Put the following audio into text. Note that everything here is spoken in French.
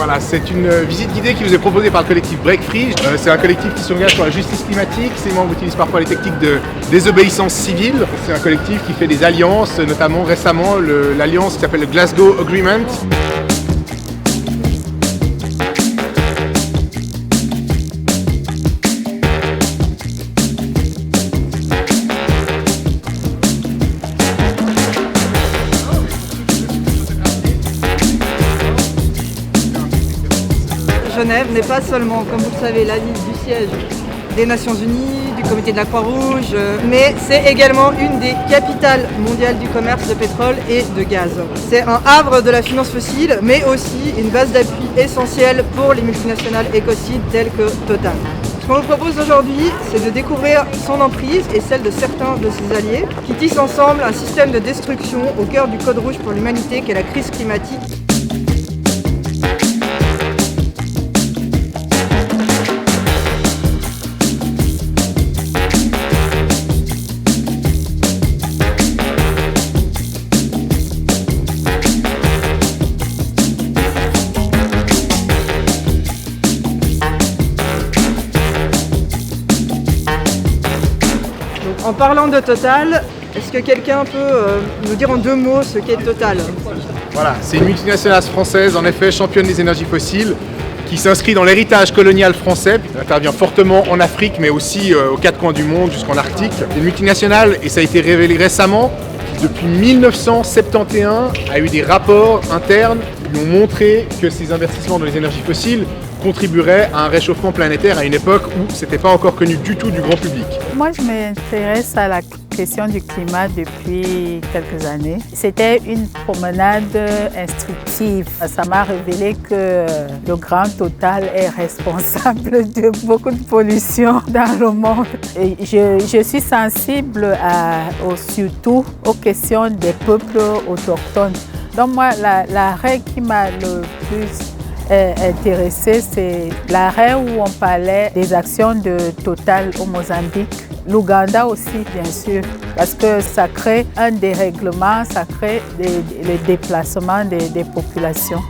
Voilà, c'est une visite guidée qui vous est proposée par le collectif Break Free. C'est un collectif qui s'engage pour la justice climatique. Ses membres utilisent parfois les techniques de désobéissance civile. C'est un collectif qui fait des alliances, notamment récemment l'alliance qui s'appelle le Glasgow Agreement. Genève n'est pas seulement, comme vous le savez, la ville du siège des Nations Unies, du comité de la Croix-Rouge, mais c'est également une des capitales mondiales du commerce de pétrole et de gaz. C'est un havre de la finance fossile, mais aussi une base d'appui essentielle pour les multinationales écocides telles que Total. Ce qu'on vous propose aujourd'hui, c'est de découvrir son emprise et celle de certains de ses alliés, qui tissent ensemble un système de destruction au cœur du code rouge pour l'humanité qu'est la crise climatique. En parlant de Total, est-ce que quelqu'un peut nous dire en 2 mots ce qu'est Total ? Voilà, c'est une multinationale française, en effet championne des énergies fossiles, qui s'inscrit dans l'héritage colonial français, qui intervient fortement en Afrique, mais aussi aux 4 coins du monde, jusqu'en Arctique. C'est une multinationale, et ça a été révélé récemment, qui depuis 1971 a eu des rapports internes qui ont montré que ces investissements dans les énergies fossiles contribuerait à un réchauffement planétaire à une époque où ce n'était pas encore connu du tout du grand public. Moi, je m'intéresse à la question du climat depuis quelques années. C'était une promenade instructive. Ça m'a révélé que le Grand Total est responsable de beaucoup de pollution dans le monde. Et je suis sensible surtout aux questions des peuples autochtones. Donc moi, l'arrêt qui m'a le plus intéressé, c'est l'arrêt où on parlait des actions de Total au Mozambique, l'Ouganda aussi bien sûr, parce que ça crée un dérèglement, ça crée le déplacement des populations.